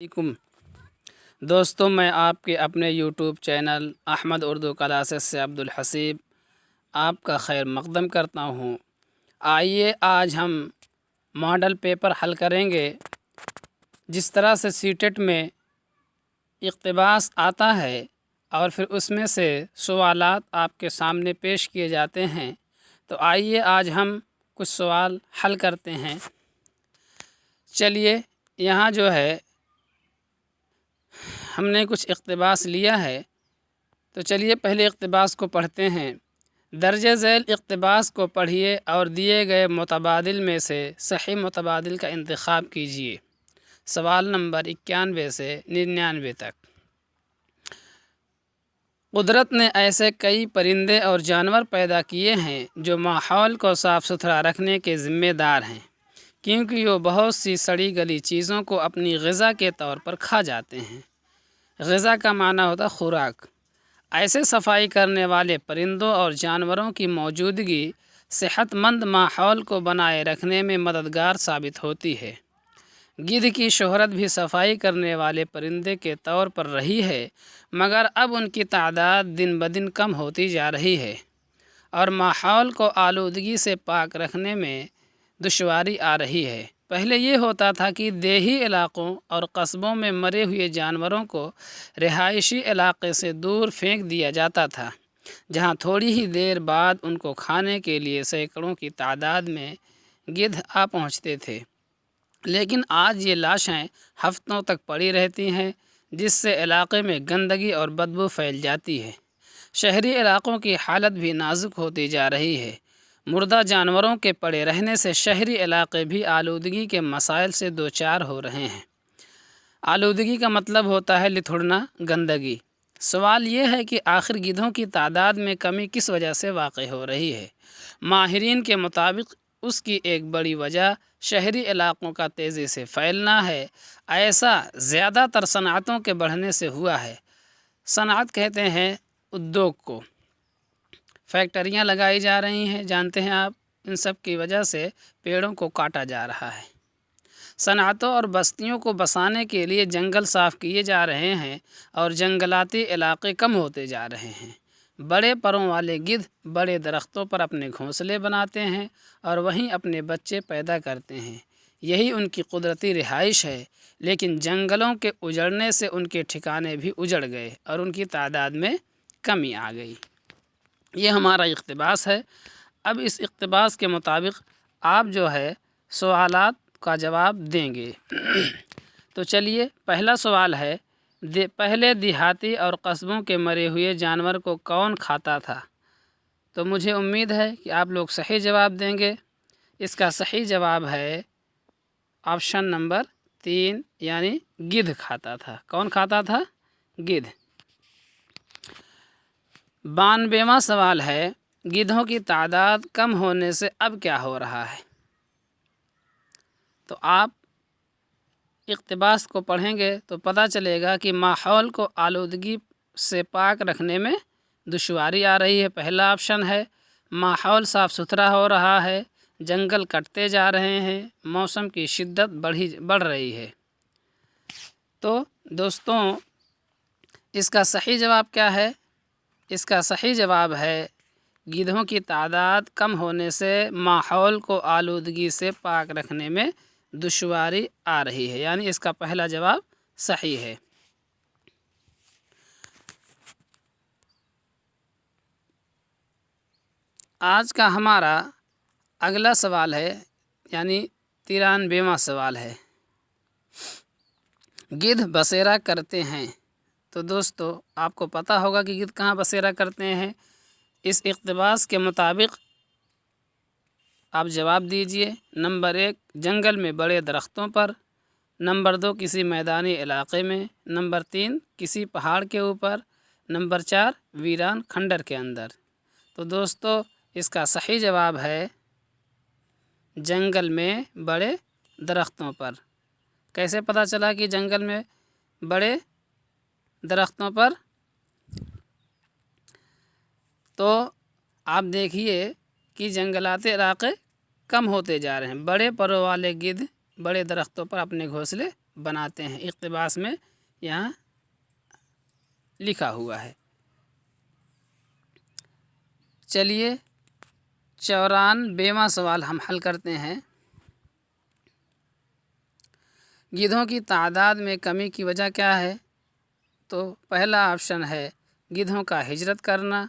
علیکم دوستوں، میں آپ کے اپنے YouTube channel Ahmad Urdu classes سے عبدالحسیب آپ کا خیر مقدم کرتا ہوں۔ آئیے آج ہم ماڈل پیپر حل کریں گے۔ جس طرح سے سیٹیٹ میں اقتباس آتا ہے اور پھر اس میں سے سوالات آپ کے سامنے پیش کیے جاتے ہیں، تو آئیے آج ہم کچھ سوال حل کرتے ہیں۔ چلیے، یہاں جو ہے ہم نے کچھ اقتباس لیا ہے، تو چلیے پہلے اقتباس کو پڑھتے ہیں۔ درج ذیل اقتباس کو پڑھیے اور دیے گئے متبادل میں سے صحیح متبادل کا انتخاب کیجیے۔ سوال نمبر 91 سے 99 تک۔ قدرت نے ایسے کئی پرندے اور جانور پیدا کیے ہیں جو ماحول کو صاف ستھرا رکھنے کے ذمہ دار ہیں، کیونکہ وہ بہت سی سڑی گلی چیزوں کو اپنی غذا کے طور پر کھا جاتے ہیں۔ غذا کا معنی ہوتا ہے خوراک۔ ایسے صفائی کرنے والے پرندوں اور جانوروں کی موجودگی صحت مند ماحول کو بنائے رکھنے میں مددگار ثابت ہوتی ہے۔ گدھ کی شہرت بھی صفائی کرنے والے پرندے کے طور پر رہی ہے، مگر اب ان کی تعداد دن بدن کم ہوتی جا رہی ہے اور ماحول کو آلودگی سے پاک رکھنے میں دشواری آ رہی ہے۔ پہلے یہ ہوتا تھا کہ دیہی علاقوں اور قصبوں میں مرے ہوئے جانوروں کو رہائشی علاقے سے دور پھینک دیا جاتا تھا، جہاں تھوڑی ہی دیر بعد ان کو کھانے کے لیے سینکڑوں کی تعداد میں گدھ آ پہنچتے تھے۔ لیکن آج یہ لاشیں ہفتوں تک پڑی رہتی ہیں، جس سے علاقے میں گندگی اور بدبو پھیل جاتی ہے۔ شہری علاقوں کی حالت بھی نازک ہوتی جا رہی ہے۔ مردہ جانوروں کے پڑے رہنے سے شہری علاقے بھی آلودگی کے مسائل سے دوچار ہو رہے ہیں۔ آلودگی کا مطلب ہوتا ہے لتھڑنا، گندگی۔ سوال یہ ہے کہ آخر گدھوں کی تعداد میں کمی کس وجہ سے واقع ہو رہی ہے؟ ماہرین کے مطابق اس کی ایک بڑی وجہ شہری علاقوں کا تیزی سے پھیلنا ہے۔ ایسا زیادہ تر صنعتوں کے بڑھنے سے ہوا ہے۔ صنعت کہتے ہیں ادیوگ کو۔ فیکٹریاں لگائی جا رہی ہیں، جانتے ہیں آپ، ان سب کی وجہ سے پیڑوں کو کاٹا جا رہا ہے۔ صنعتوں اور بستیوں کو بسانے کے لیے جنگل صاف کیے جا رہے ہیں اور جنگلاتی علاقے کم ہوتے جا رہے ہیں۔ بڑے پروں والے گدھ بڑے درختوں پر اپنے گھونسلے بناتے ہیں اور وہیں اپنے بچے پیدا کرتے ہیں۔ یہی ان کی قدرتی رہائش ہے، لیکن جنگلوں کے اجڑنے سے ان کے ٹھکانے بھی اجڑ گئے اور ان کی تعداد میں کمی آ گئی۔ یہ ہمارا اقتباس ہے۔ اب اس اقتباس کے مطابق آپ جو ہے سوالات کا جواب دیں گے۔ تو چلیے، پہلا سوال ہے، پہلے دیہاتی اور قصبوں کے مرے ہوئے جانور کو کون کھاتا تھا؟ تو مجھے امید ہے کہ آپ لوگ صحیح جواب دیں گے۔ اس کا صحیح جواب ہے آپشن نمبر 3، یعنی گدھ کھاتا تھا۔ کون کھاتا تھا؟ گدھ۔ 92واں سوال ہے، گدھوں کی تعداد کم ہونے سے اب کیا ہو رہا ہے؟ تو آپ اقتباس کو پڑھیں گے تو پتہ چلے گا کہ ماحول کو آلودگی سے پاک رکھنے میں دشواری آ رہی ہے۔ پہلا آپشن ہے، ماحول صاف ستھرا ہو رہا ہے، جنگل کٹتے جا رہے ہیں، موسم کی شدت بڑھ رہی ہے۔ تو دوستوں، اس کا صحیح جواب کیا ہے؟ اس کا صحیح جواب ہے گدھوں کی تعداد کم ہونے سے ماحول کو آلودگی سے پاک رکھنے میں دشواری آ رہی ہے، یعنی اس کا پہلا جواب صحیح ہے۔ آج کا ہمارا اگلا سوال ہے، یعنی 93واں سوال ہے، گدھ بسیرا کرتے ہیں۔ تو دوستو، آپ کو پتہ ہوگا کہ گدھ کہاں بسیرا کرتے ہیں۔ اس اقتباس کے مطابق آپ جواب دیجئے۔ نمبر 1، جنگل میں بڑے درختوں پر۔ نمبر 2، کسی میدانی علاقے میں۔ نمبر 3، کسی پہاڑ کے اوپر۔ نمبر 4، ویران کھنڈر کے اندر۔ تو دوستو، اس کا صحیح جواب ہے جنگل میں بڑے درختوں پر۔ کیسے پتہ چلا کہ جنگل میں بڑے درختوں پر؟ تو آپ دیکھیے کہ جنگلاتی علاقے کم ہوتے جا رہے ہیں، بڑے پروں والے گدھ بڑے درختوں پر اپنے گھونسلے بناتے ہیں، اقتباس میں یہاں لکھا ہوا ہے۔ چلیے 94واں سوال ہم حل کرتے ہیں۔ گدھوں کی تعداد میں کمی کی وجہ کیا ہے؟ تو پہلا آپشن ہے گدھوں کا ہجرت کرنا،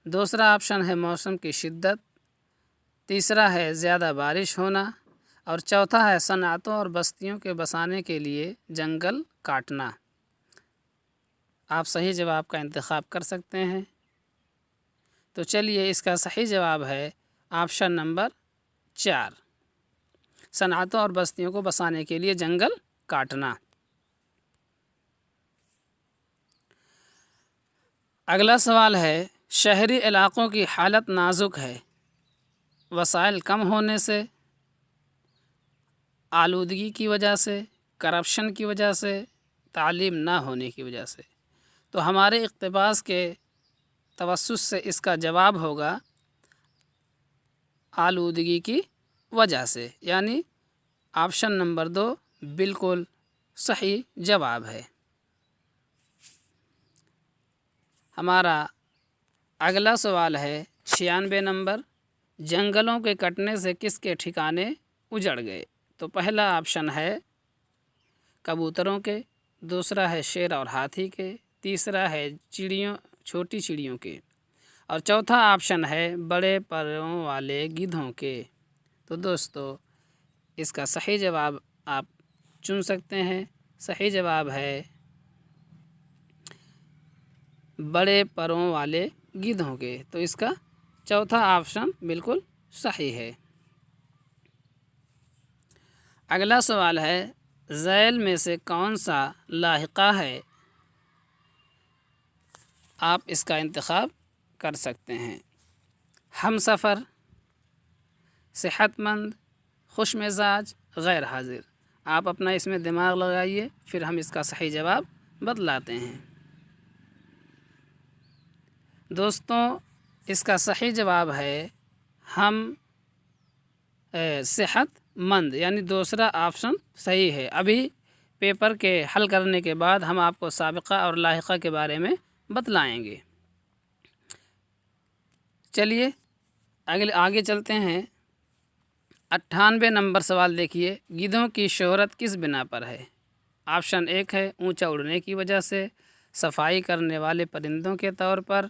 دوسرا آپشن ہے موسم کی شدت، تیسرا ہے زیادہ بارش ہونا، اور چوتھا ہے صنعتوں اور بستیوں کے بسانے کے لیے جنگل کاٹنا۔ آپ صحیح جواب کا انتخاب کر سکتے ہیں۔ تو چلیے اس کا صحیح جواب ہے آپشن نمبر 4، صنعتوں اور بستیوں کو بسانے کے لیے جنگل کاٹنا۔ اگلا سوال ہے شہری علاقوں کی حالت نازک ہے، وسائل کم ہونے سے، آلودگی کی وجہ سے، کرپشن کی وجہ سے، تعلیم نہ ہونے کی وجہ سے۔ تو ہمارے اقتباس کے توسط سے اس کا جواب ہوگا آلودگی کی وجہ سے، یعنی آپشن نمبر 2 بالکل صحیح جواب ہے۔ ہمارا اگلا سوال ہے 96 نمبر، جنگلوں کے کٹنے سے کس کے ٹھکانے اجڑ گئے؟ تو پہلا آپشن ہے کبوتروں کے، دوسرا ہے شیر اور ہاتھی کے، تیسرا ہے چھوٹی چڑیوں کے، اور چوتھا آپشن ہے بڑے پروں والے گدھوں کے۔ تو دوستو اس کا صحیح جواب آپ چن سکتے ہیں۔ صحیح جواب ہے بڑے پروں والے گدھوں کے۔ تو اس کا چوتھا آپشن بالکل صحیح ہے۔ اگلا سوال ہے ذیل میں سے کون سا لاحقہ ہے؟ آپ اس کا انتخاب کر سکتے ہیں۔ ہم سفر، صحت مند، خوش مزاج، غیر حاضر۔ آپ اپنا اس میں دماغ لگائیے، پھر ہم اس کا صحیح جواب بتلاتے ہیں۔ دوستوں اس کا صحیح جواب ہے ہم صحت مند، یعنی دوسرا آپشن صحیح ہے۔ ابھی پیپر کے حل کرنے کے بعد ہم آپ کو سابقہ اور لاحقہ کے بارے میں بتلائیں گے۔ چلیے آگے چلتے ہیں۔ 98 نمبر سوال دیکھیے، گدھوں کی شہرت کس بنا پر ہے؟ آپشن 1 ہے اونچا اڑنے کی وجہ سے، صفائی کرنے والے پرندوں کے طور پر،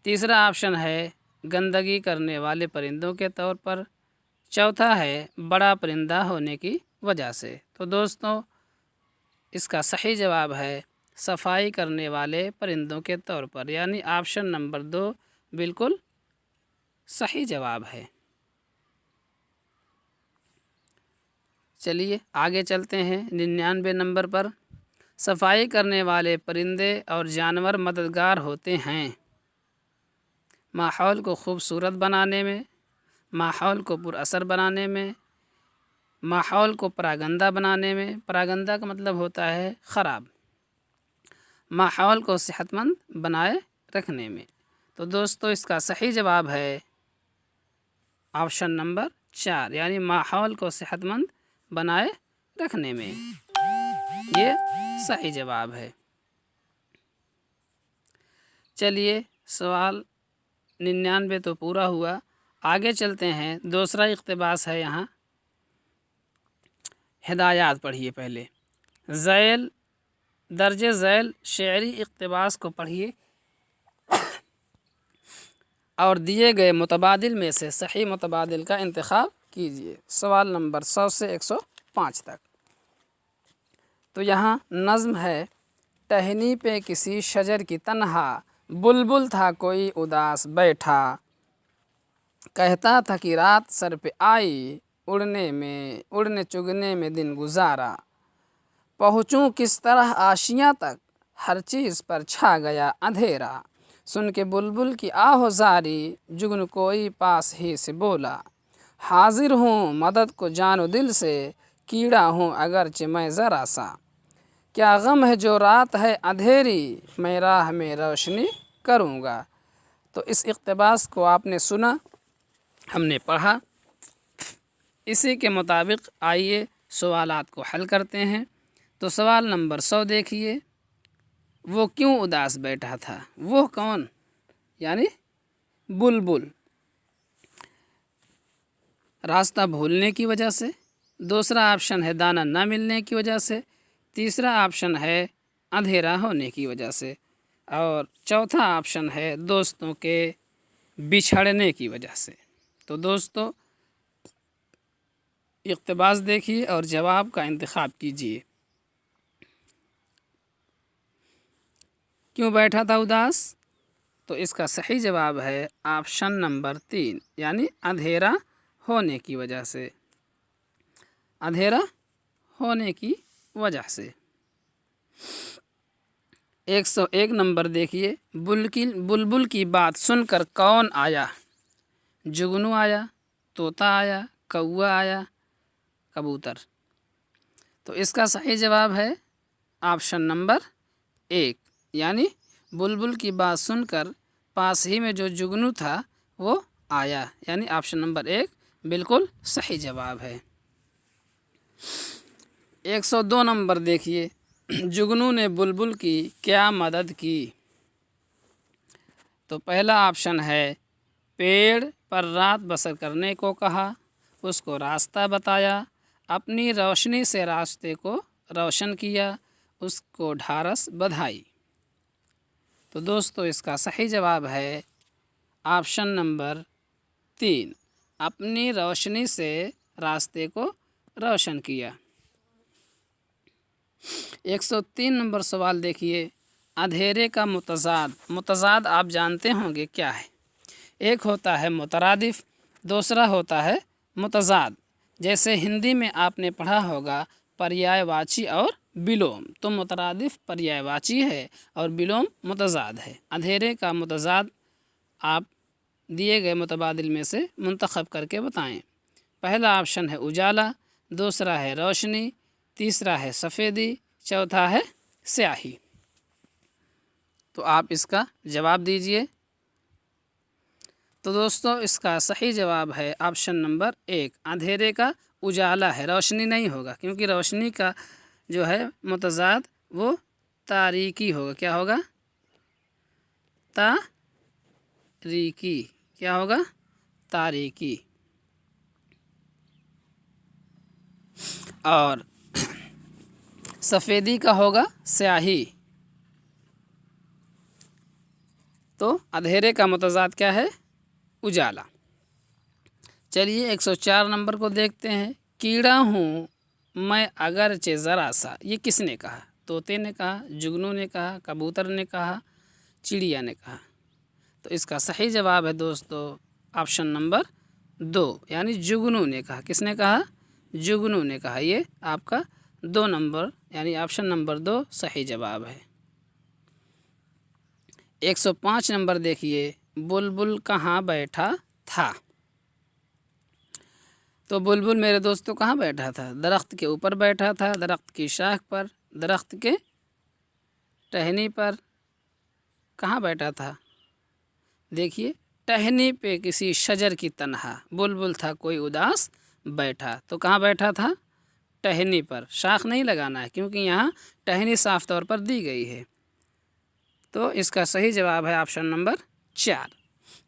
تیسرا آپشن ہے گندگی کرنے والے پرندوں کے طور پر، چوتھا ہے بڑا پرندہ ہونے کی وجہ سے۔ تو دوستوں اس کا صحیح جواب ہے صفائی کرنے والے پرندوں کے طور پر، یعنی آپشن نمبر 2 بالکل صحیح جواب ہے۔ چلیے آگے چلتے ہیں 99 نمبر پر، صفائی کرنے والے پرندے اور جانور مددگار ہوتے ہیں ماحول کو خوبصورت بنانے میں، ماحول کو پر اثر بنانے میں، ماحول کو پراگندہ بنانے میں، پراگندہ کا مطلب ہوتا ہے خراب، ماحول کو صحت مند بنائے رکھنے میں۔ تو دوستو اس کا صحیح جواب ہے آپشن نمبر 4، یعنی ماحول کو صحت مند بنائے رکھنے میں، یہ صحیح جواب ہے۔ چلیے سوال 99 تو پورا ہوا، آگے چلتے ہیں۔ دوسرا اقتباس ہے یہاں، ہدایات پڑھیے پہلے۔ درج ذیل شعری اقتباس کو پڑھیے اور دیے گئے متبادل میں سے صحیح متبادل کا انتخاب کیجیے۔ سوال نمبر 100 سے 105 تک۔ تو یہاں نظم ہے، ٹہنی پہ کسی شجر کی تنہا، بلبل تھا کوئی اداس بیٹھا، کہتا تھا کہ رات سر پہ آئی، اڑنے چگنے میں دن گزارا، پہنچوں کس طرح آشیاں تک، ہر چیز پر چھا گیا اندھیرا، سن کے بلبل کی آہ زاری، جگن کوئی پاس ہی سے بولا، حاضر ہوں مدد کو جان و دل سے، کیڑا ہوں اگرچہ میں ذرا سا، کیا غم ہے جو رات ہے اندھیری، میں راہ میں روشنی کروں گا۔ تو اس اقتباس کو آپ نے سنا، ہم نے پڑھا، اسی کے مطابق آئیے سوالات کو حل کرتے ہیں۔ تو سوال نمبر 100 دیکھیے، وہ کیوں اداس بیٹھا تھا؟ وہ کون؟ یعنی بلبل۔ راستہ بھولنے کی وجہ سے، دوسرا آپشن ہے دانہ نہ ملنے کی وجہ سے، تیسرا آپشن ہے اندھیرا ہونے کی وجہ سے، اور چوتھا آپشن ہے دوستوں کے بچھڑنے کی وجہ سے۔ تو دوستو اقتباس دیکھیے اور جواب کا انتخاب کیجیے۔ کیوں بیٹھا تھا اداس؟ تو اس کا صحیح جواب ہے آپشن نمبر 3، یعنی اندھیرا ہونے کی وجہ سے۔ اندھیرا ہونے کی وجہ سے۔ 101 نمبر دیکھیے، بلبل کی بات سن کر کون آیا؟ جگنو آیا، طوطا آیا، کوا آیا، کبوتر۔ تو اس کا صحیح جواب ہے آپشن نمبر 1، یعنی بلبل کی بات سن کر پاس ہی میں جو جگنو تھا وہ آیا، یعنی آپشن نمبر 1 بالکل صحیح جواب ہے۔ 102 نمبر دیکھیے، جگنو نے بلبل کی کیا مدد کی؟ تو پہلا آپشن ہے پیڑ پر رات بسر کرنے کو کہا، اس کو راستہ بتایا، اپنی روشنی سے راستے کو روشن کیا، اس کو ڈھارس بدھائی۔ تو دوستو اس کا صحیح جواب ہے آپشن نمبر 3، اپنی روشنی سے راستے کو روشن کیا۔ 103 نمبر سوال دیکھیے، اندھیرے کا متضاد آپ جانتے ہوں گے کیا ہے؟ ایک ہوتا ہے مترادف، دوسرا ہوتا ہے متضاد۔ جیسے ہندی میں آپ نے پڑھا ہوگا پریائے واچی اور بلوم، تو مترادف پریائے واچی ہے اور بلوم متضاد ہے۔ اندھیرے کا متضاد آپ دیے گئے متبادل میں سے منتخب کر کے بتائیں۔ پہلا آپشن ہے اجالا، دوسرا ہے روشنی، تیسرا ہے سفیدی، چوتھا ہے سیاہی۔ تو آپ اس کا جواب دیجئے۔ تو دوستو اس کا صحیح جواب ہے آپشن نمبر 1، اندھیرے کا اجالا ہے، روشنی نہیں ہوگا، کیونکہ روشنی کا جو ہے متضاد وہ تاریکی ہوگا۔ کیا ہوگا؟ تاریکی۔ کیا ہوگا؟ تاریکی۔ اور سفیدی کا ہوگا سیاہی۔ تو اندھیرے کا متضاد کیا ہے؟ اجالا۔ چلیے 104 نمبر کو دیکھتے ہیں، کیڑا ہوں میں اگرچہ ذرا سا، یہ کس نے کہا؟ طوطے نے کہا، جگنو نے کہا، کبوتر نے کہا، چڑیا نے کہا؟ تو اس کا صحیح جواب ہے دوستو آپشن نمبر 2، یعنی جگنو نے کہا۔ کس نے کہا؟ جگنو نے کہا۔ یہ آپ کا 2 نمبر یعنی آپشن نمبر 2 صحیح جواب ہے۔ 105 نمبر دیکھیے، بلبل کہاں بیٹھا تھا؟ تو بلبل میرے دوستو کہاں بیٹھا تھا؟ درخت کے اوپر بیٹھا تھا، درخت کی شاخ پر، درخت کے ٹہنی پر۔ کہاں بیٹھا تھا؟ دیکھیے ٹہنی پہ کسی شجر کی تنہا، بلبل تھا کوئی اداس بیٹھا۔ تو کہاں بیٹھا تھا؟ ٹہنی پر۔ شاخ نہیں لگانا ہے کیونکہ یہاں ٹہنی صاف طور پر دی گئی ہے۔ تو اس کا صحیح جواب ہے آپشن نمبر 4۔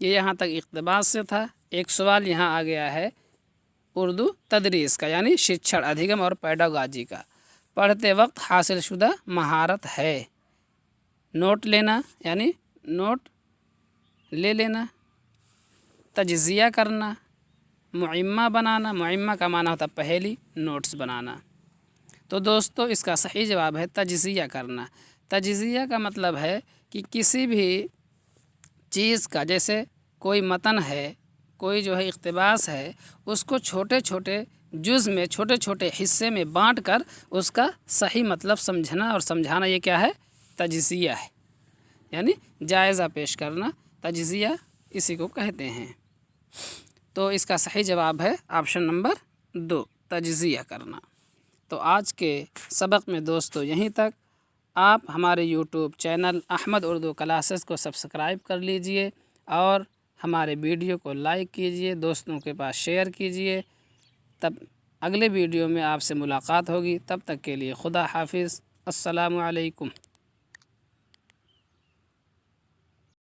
یہ یہاں تک اقتباس سے تھا۔ ایک سوال یہاں آ گیا ہے اردو تدریس کا، یعنی شکشڑ ادھیگم اور پیڈاگوجی کا۔ پڑھتے وقت حاصل شدہ مہارت ہے نوٹ لینا، یعنی نوٹ لے لینا، تجزیہ کرنا، معمہ بنانا، معمہ کا معنی ہوتا ہے پہلی، نوٹس بنانا۔ تو دوستو اس کا صحیح جواب ہے تجزیہ کرنا۔ تجزیہ کا مطلب ہے کہ کسی بھی چیز کا، جیسے کوئی متن ہے، کوئی جو ہے اقتباس ہے، اس کو چھوٹے چھوٹے جز میں، چھوٹے چھوٹے حصے میں بانٹ کر اس کا صحیح مطلب سمجھنا اور سمجھانا، یہ کیا ہے؟ تجزیہ ہے، یعنی جائزہ پیش کرنا۔ تجزیہ اسی کو کہتے ہیں۔ تو اس کا صحیح جواب ہے آپشن نمبر 2، تجزیہ کرنا۔ تو آج کے سبق میں دوستو یہیں تک۔ آپ ہمارے YouTube channel Ahmad Urdu classes کو سبسکرائب کر لیجئے اور ہمارے ویڈیو کو لائک کیجئے، دوستوں کے پاس شیئر کیجئے۔ تب اگلے ویڈیو میں آپ سے ملاقات ہوگی، تب تک کے لیے خدا حافظ، السلام علیکم۔